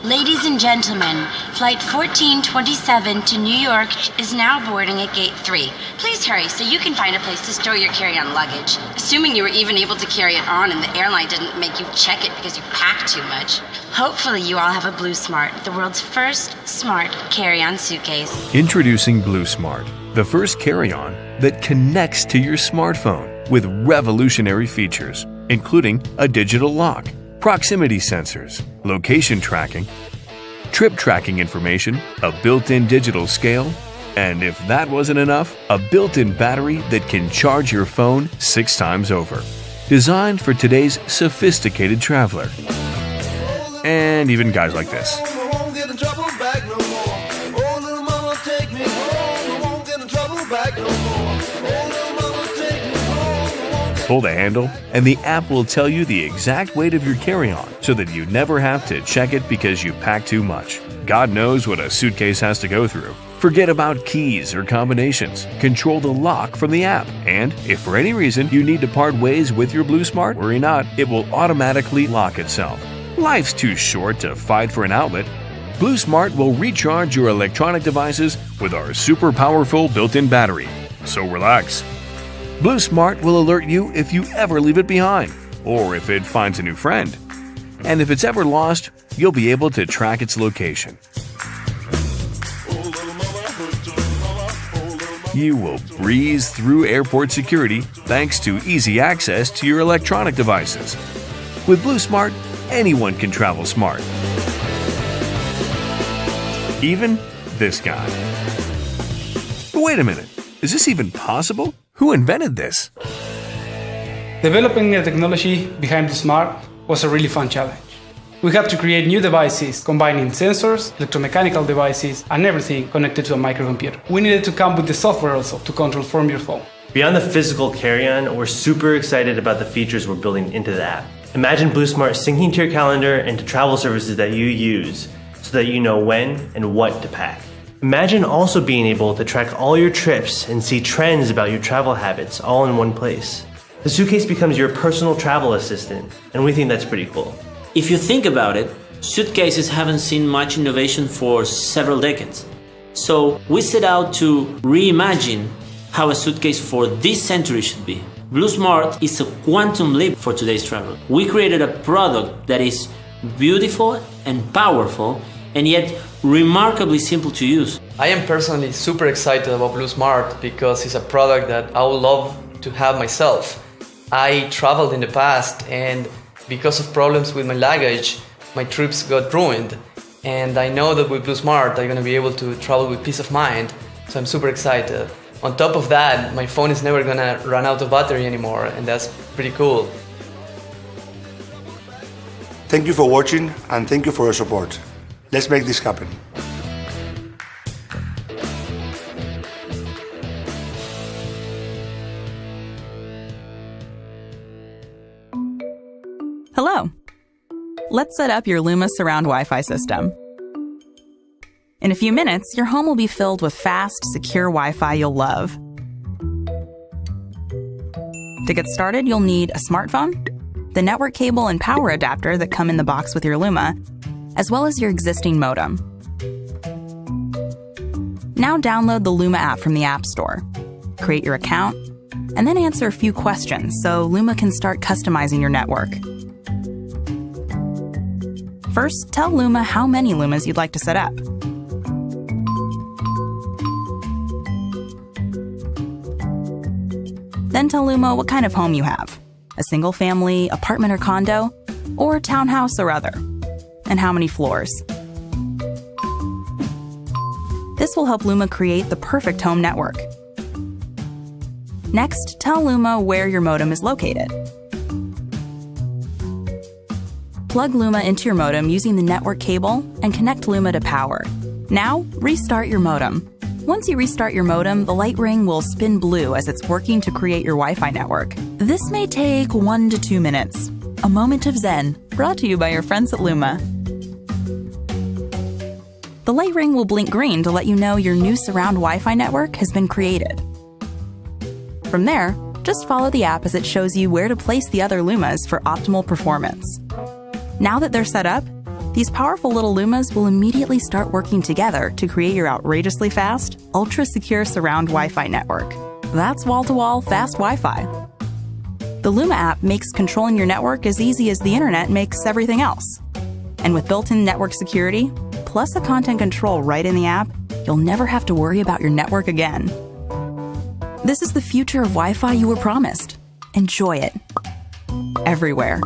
Ladies and gentlemen, Flight 1427 to New York is now boarding at Gate 3. Please hurry so you can find a place to store your carry-on luggage. Assuming you were even able to carry it on and the airline didn't make you check it because you packed too much. Hopefully you all have a Blue Smart, the world's first smart carry-on suitcase. Introducing Blue Smart, the first carry-on that connects to your smartphone with revolutionary features, including a digital lock, proximity sensors, location tracking, trip tracking information, a built-in digital scale, and if that wasn't enough, a built-in battery that can charge your phone 6 times over. Designed for today's sophisticated traveler. And even guys like this. Pull the handle, and the app will tell you the exact weight of your carry-on so that you never have to check it because you pack too much. God knows what a suitcase has to go through. Forget about keys or combinations. Control the lock from the app. And if for any reason you need to part ways with your Blue Smart, worry not, it will automatically lock itself. Life's too short to fight for an outlet. Blue Smart will recharge your electronic devices with our super powerful built-in battery. So relax. Blue Smart will alert you if you ever leave it behind, or if it finds a new friend. And if it's ever lost, you'll be able to track its location. You will breeze through airport security thanks to easy access to your electronic devices. With Blue Smart, anyone can travel smart. Even this guy. But wait a minute, is this even possible? Who invented this? Developing the technology behind Blue Smart was a really fun challenge. We had to create new devices combining sensors, electromechanical devices, and everything connected to a microcomputer. We needed to come with the software also to control from your phone. Beyond the physical carry-on, we're super excited about the features we're building into the app. Imagine Blue Smart syncing to your calendar and to travel services that you use so that you know when and what to pack. Imagine also being able to track all your trips and see trends about your travel habits all in one place. The suitcase becomes your personal travel assistant, and we think that's pretty cool. If you think about it, suitcases haven't seen much innovation for several decades. So we set out to reimagine how a suitcase for this century should be. Blue Smart is a quantum leap for today's travel. We created a product that is beautiful and powerful, and yet remarkably simple to use. I am personally super excited about Blue Smart because it's a product that I would love to have myself. I traveled in the past, and because of problems with my luggage, my trips got ruined. And I know that with Blue Smart, I'm gonna be able to travel with peace of mind, so I'm super excited. On top of that, my phone is never gonna run out of battery anymore, and that's pretty cool. Thank you for watching, and thank you for your support. Let's make this happen. Hello. Let's set up your Luma Surround Wi-Fi system. In a few minutes, your home will be filled with fast, secure Wi-Fi you'll love. To get started, you'll need a smartphone, the network cable and power adapter that come in the box with your Luma, as well as your existing modem. Now download the Luma app from the App Store. Create your account, and then answer a few questions so Luma can start customizing your network. First, tell Luma how many Lumas you'd like to set up. Then tell Luma what kind of home you have, a single family, apartment or condo, or townhouse or other, and how many floors. This will help Luma create the perfect home network. Next, tell Luma where your modem is located. Plug Luma into your modem using the network cable and connect Luma to power. Now, restart your modem. Once you restart your modem, the light ring will spin blue as it's working to create your Wi-Fi network. This may take 1 to 2 minutes. A moment of zen, brought to you by your friends at Luma. The light ring will blink green to let you know your new surround Wi-Fi network has been created. From there, just follow the app as it shows you where to place the other Lumas for optimal performance. Now that they're set up, these powerful little Lumas will immediately start working together to create your outrageously fast, ultra-secure surround Wi-Fi network. That's wall-to-wall fast Wi-Fi. The Luma app makes controlling your network as easy as the internet makes everything else. And with built-in network security, plus the content control right in the app, you'll never have to worry about your network again. This is the future of Wi-Fi you were promised. Enjoy it. Everywhere.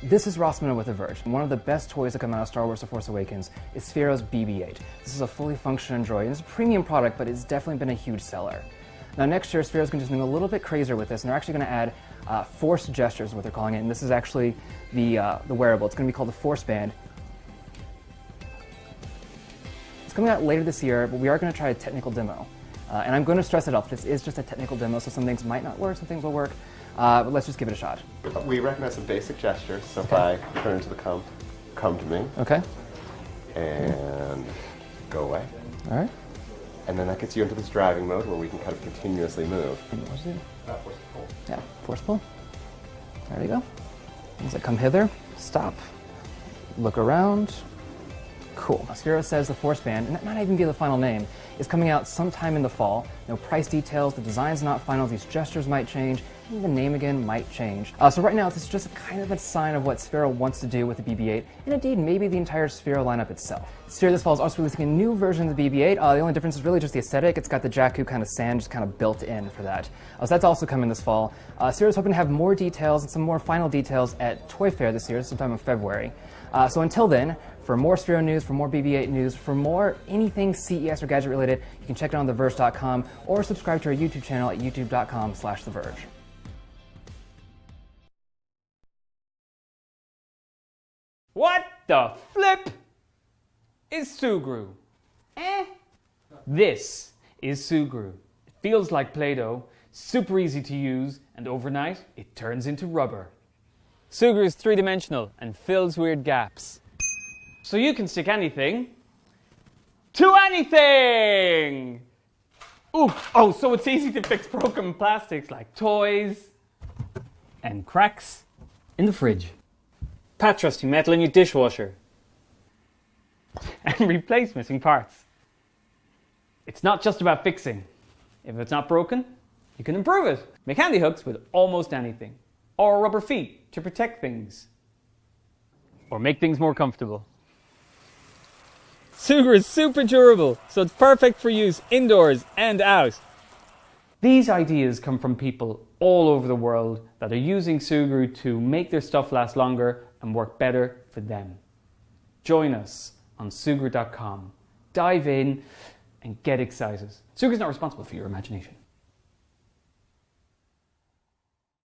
This is Ross Minow with The Verge. One of the best toys to come out of Star Wars The Force Awakens is Sphæro's BB-8. This is a fully functional android. It's a premium product, but it's definitely been a huge seller. Now next year, Sphæro's going to do something a little bit crazier with this, and they're actually going to add Force gestures, what they're calling it, and this is actually the wearable. It's going to be called the Force Band. It's coming out later this year, but we are going to try a technical demo. And I'm going to stress it up. This is just a technical demo, so some things might not work, some things will work. But let's just give it a shot. We recognize some basic gestures, so if I turn to the come to me. Okay. And go away. All right. And then that gets you into this driving mode where we can kind of continuously move. Force pull. Yeah, force pull. There we go. As I come hither, stop, look around. Cool. Sphæro says the Force Band, and that might even be the final name, is coming out sometime in the fall. No price details, the design's not final, these gestures might change, and the name again might change. So right now, this is just kind of a sign of what Sphæro wants to do with the BB-8, and indeed, maybe the entire Sphæro lineup itself. Sphæro this fall is also releasing a new version of the BB-8. The only difference is really just the aesthetic. It's got the Jakku kind of sand just kind of built in for that. So that's also coming this fall. Sphæro's hoping to have more details and some more final details at Toy Fair this year, sometime in February. So until then, for more Sphæro news, for more BB-8 news, for more anything CES or gadget related, you can check it on TheVerge.com or subscribe to our YouTube channel at youtube.com/TheVerge. What the flip is Sugru? This is Sugru. It feels like Play-Doh, super easy to use, and overnight it turns into rubber. Sugru is three-dimensional and fills weird gaps. So you can stick anything to anything! Ooh, oh, so it's easy to fix broken plastics like toys and cracks in the fridge. Patch rusty metal in your dishwasher. And replace missing parts. It's not just about fixing. If it's not broken, you can improve it. Make handy hooks with almost anything. Or rubber feet to protect things. Or make things more comfortable. Sugru is super durable, so it's perfect for use indoors and out. These ideas come from people all over the world that are using Sugru to make their stuff last longer and work better for them. Join us on Sugru.com. Dive in and get excited. Sugru is not responsible for your imagination.